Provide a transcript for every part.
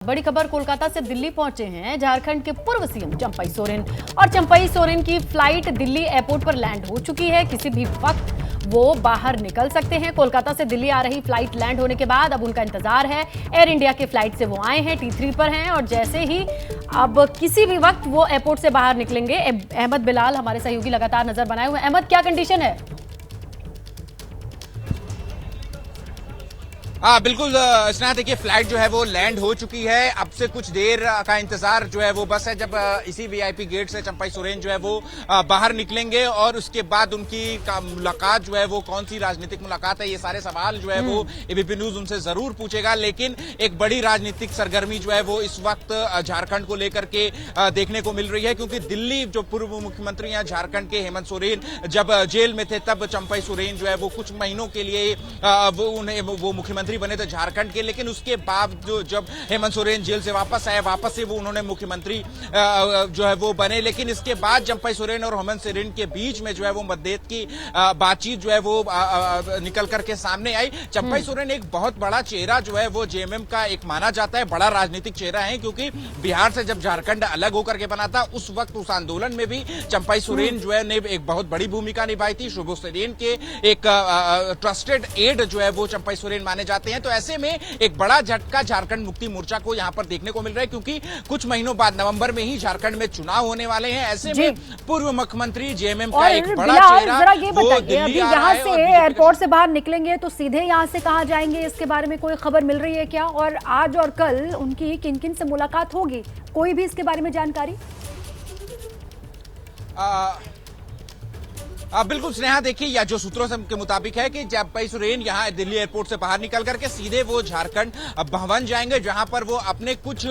बड़ी खबर कोलकाता से दिल्ली पहुंचे हैं झारखंड के पूर्व सीएम चंपई सोरेन और चंपई सोरेन की फ्लाइट दिल्ली एयरपोर्ट पर लैंड हो चुकी है। किसी भी वक्त वो बाहर निकल सकते हैं। कोलकाता से दिल्ली आ रही फ्लाइट लैंड होने के बाद अब उनका इंतजार है। एयर इंडिया के फ्लाइट से वो आए हैं, T3 पर हैं और जैसे ही अब किसी भी वक्त वो एयरपोर्ट से बाहर निकलेंगे। अहमद बिलाल हमारे सहयोगी लगातार नजर बनाए हुए। अहमद, क्या कंडीशन है? हाँ बिल्कुल स्नेहा, देखिए फ्लाइट जो है वो लैंड हो चुकी है। अब से कुछ देर का इंतजार जो है वो बस है जब इसी वीआईपी गेट से चंपई सोरेन जो है वो बाहर निकलेंगे और उसके बाद उनकी मुलाकात जो है वो कौन सी राजनीतिक मुलाकात है, ये सारे सवाल जो है वो एबीपी न्यूज उनसे जरूर पूछेगा। लेकिन एक बड़ी राजनीतिक सरगर्मी जो है वो इस वक्त झारखंड को लेकर के देखने को मिल रही है, क्योंकि दिल्ली जो पूर्व मुख्यमंत्री हैं झारखंड के हेमंत सोरेन जब जेल में थे तब चंपई सोरेन जो है वो कुछ महीनों के लिए वो मुख्यमंत्री बने थे झारखंड के। लेकिन उसके बाद जब हेमंत सोरेन जेल से वापस आए, वापस से वो उन्होंने मुख्यमंत्री जो है वो बने। लेकिन इसके बाद चंपई सोरेन और हेमंत सोरेन के बीच में जो है वो मतभेद की बातचीत जो है वो निकल करके सामने आई। चंपई सोरेन एक बहुत बड़ा चेहरा जो है वो जेएमएम का एक माना जाता है, बड़ा राजनीतिक चेहरा है, क्योंकि बिहार से जब झारखंड अलग होकर के बना था उस वक्त उस आंदोलन में भी चंपई सोरेन जो है ने एक बहुत बड़ी भूमिका निभाई थी। शुभो सोरेन के एक ट्रस्टेड एड जो है वो चंपई सोरेन माने जाते हैं। तो ऐसे में एक बड़ा झटका झारखंड मुक्ति मोर्चा को यहां पर देखने को मिल रहा है, क्योंकि कुछ महीनों बाद नवंबर में ही झारखंड में चुनाव होने वाले हैं। ऐसे में पूर्व मुख्यमंत्री जेएमएम का एक बड़ा चेहरा जरा ये बताइए, अभी यहाँ से एयरपोर्ट से बाहर निकलेंगे तो सीधे यहाँ से कहाँ जाएंगे, इसके बारे में कोई खबर मिल रही है क्या? और आज और कल उनकी किन किन से मुलाकात होगी, कोई भी इसके बारे में जानकारी? बिल्कुल स्नेहा, देखिए या जो सूत्रों से के मुताबिक है कि चंपई सोरेन यहां दिल्ली एयरपोर्ट से बाहर निकल करके सीधे वो झारखंड भवन जाएंगे, जहां पर वो अपने कुछ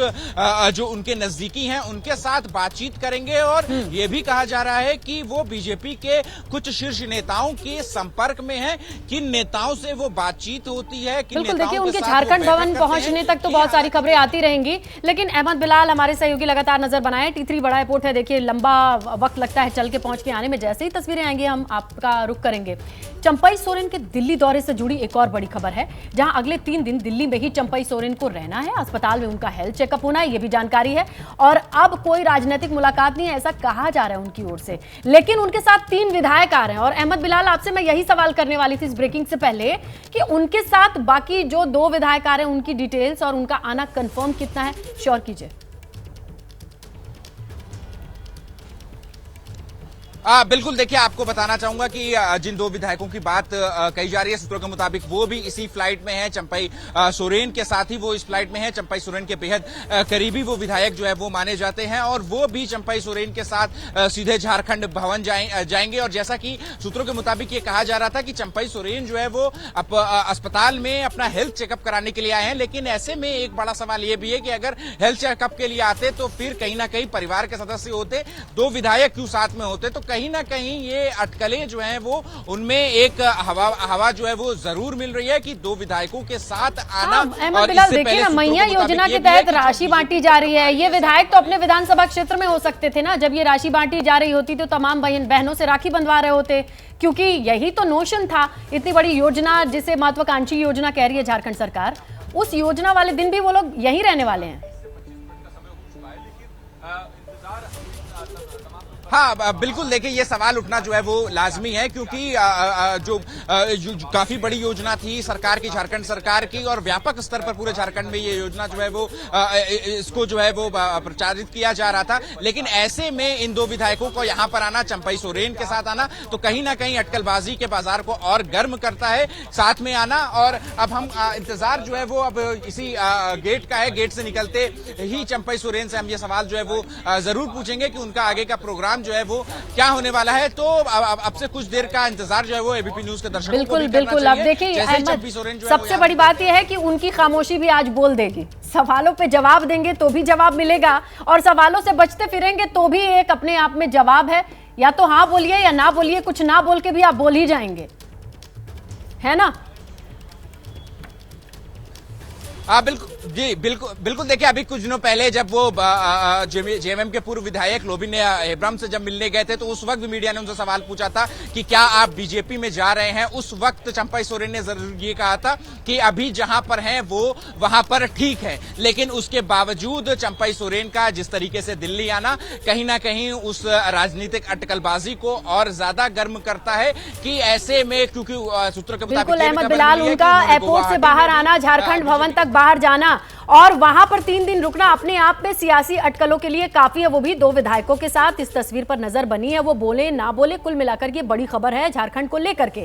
जो उनके नजदीकी हैं उनके साथ बातचीत करेंगे। और ये भी कहा जा रहा है कि वो बीजेपी के कुछ शीर्ष नेताओं के संपर्क में हैं। किन नेताओं से वो बातचीत होती है, किन बिल्कुल देखिए, उनके झारखंड भवन पहुंचने तक तो बहुत सारी खबरें आती रहेंगी। लेकिन अहमद बिलाल हमारे सहयोगी लगातार नजर बनाए। T3 बड़ा एयरपोर्ट है, देखिए लंबा वक्त लगता है चल के पहुंच के आने में। जैसे ही तस्वीरें आएंगी हम आपका रुख करेंगे। चंपई सोरेन के दिल्ली दौरे से जुड़ी एक और बड़ी खबर है, जहां अगले 3 दिन दिल्ली में ही चंपई सोरेन को रहना है। अस्पताल में उनका हेल्थ चेकअप होना है, यह भी जानकारी है। और अब कोई राजनीतिक मुलाकात नहीं है, ऐसा कहा जा रहा है उनकी ओर से। लेकिन उनके साथ 3 विधायक आ रहे हैं। और अहमद बिलाल, आपसे मैं यही सवाल करने वाली थी इस ब्रेकिंग से पहले कि उनके साथ बाकी जो 2 विधायक आ रहे हैं उनकी डिटेल्स और उनका आना कंफर्म कितना है, श्योर कीजिए। बिल्कुल देखिए, आपको बताना चाहूंगा कि जिन 2 विधायकों की बात कही जा रही है सूत्रों के मुताबिक वो भी इसी फ्लाइट में है। चंपई सोरेन के साथ ही वो इस फ्लाइट में है। चंपई सोरेन के बेहद करीबी वो विधायक जो है वो माने जाते हैं और वो भी चंपई सोरेन के साथ सीधे झारखंड भवन जाएंगे। और जैसा कि सूत्रों के मुताबिक ये कहा जा रहा था कि चंपई सोरेन जो है वो अस्पताल में अपना हेल्थ चेकअप कराने के लिए आए हैं। लेकिन ऐसे में एक बड़ा सवाल ये भी है कि अगर हेल्थ चेकअप के लिए आते तो फिर कहीं ना कहीं परिवार के सदस्य होते, 2 विधायक क्यों साथ में होते, तो कहीं ना कहीं ये अटकलें जो हैं वो उनमें एक हवा जो है वो जरूर मिल रही है कि 2 विधायकों के साथ आना। और इससे पहले ना मैया योजना के तहत राशि बांटी जा रही है। ये विधायक तो अपने विधानसभा क्षेत्र में हो सकते थे ना, जब ये राशि बांटी जा रही होती तो तमाम बहनों से राखी बंधवा रहे होते, क्योंकि यही तो नोशन था। इतनी बड़ी योजना जिसे महत्वाकांक्षी योजना कह रही है झारखंड सरकार, उस योजना वाले दिन भी वो लोग यही रहने वाले हैं। हाँ बिल्कुल, देखिए ये सवाल उठना जो है वो लाजमी है, क्योंकि जो काफी बड़ी योजना थी सरकार की, झारखंड सरकार की, और व्यापक स्तर पर पूरे झारखंड में ये योजना जो है वो इसको जो है वो प्रचारित किया जा रहा था। लेकिन ऐसे में इन 2 विधायकों को यहाँ पर आना, चंपई सोरेन के साथ आना, तो कहीं ना कहीं अटकलबाजी के बाजार को और गर्म करता है साथ में आना। और अब हम इंतजार जो है वो अब इसी गेट का है। गेट से निकलते ही चंपई सोरेन से हम ये सवाल जो है वो जरूर पूछेंगे कि उनका आगे का प्रोग्राम जो है वो क्या होने वाला है। तो अब से कुछ देर का इंतजार जो है वो एबीपी न्यूज के दर्शकों को भी बिल्कुल। अब देखिए सबसे बड़ी बात यह है कि उनकी खामोशी भी आज बोल देगी। सवालों पे जवाब देंगे तो भी जवाब मिलेगा, और सवालों से बचते फिरेंगे तो भी एक अपने आप में जवाब है। या तो हाँ बोलिए या ना बोलिए, कुछ ना बोल के भी आप बोल ही जाएंगे, है ना? जी बिल्कुल बिल्कुल। देखिए, अभी कुछ दिनों पहले जब वो जेएमएम के पूर्व विधायक लोबिन हेब्रम से जब मिलने गए थे, तो उस वक्त भी मीडिया ने उनसे सवाल पूछा था कि क्या आप बीजेपी में जा रहे हैं। उस वक्त चंपई सोरेन ने जरूर ये कहा था कि अभी जहां पर हैं वो वहां पर ठीक है, लेकिन उसके बावजूद चंपई सोरेन का जिस तरीके से दिल्ली आना कहीं ना कहीं उस राजनीतिक अटकलबाजी को और ज्यादा गर्म करता है कि ऐसे में, क्योंकि सूत्रों के मुताबिक बिल्कुल ये भी अहमद खबर बिलाल, मिली है कि उनका उन्होंने एयरपोर्ट से गुवाहाटी बाहर में भी, आना, झारखंड भवन तक बाहर जाना और वहां पर 3 दिन रुकना अपने आप में सियासी अटकलों के लिए काफी है, वो भी 2 विधायकों के साथ। इस तस्वीर पर नजर बनी है, वो बोले ना बोले, कुल मिलाकर ये बड़ी खबर है झारखंड को लेकर के।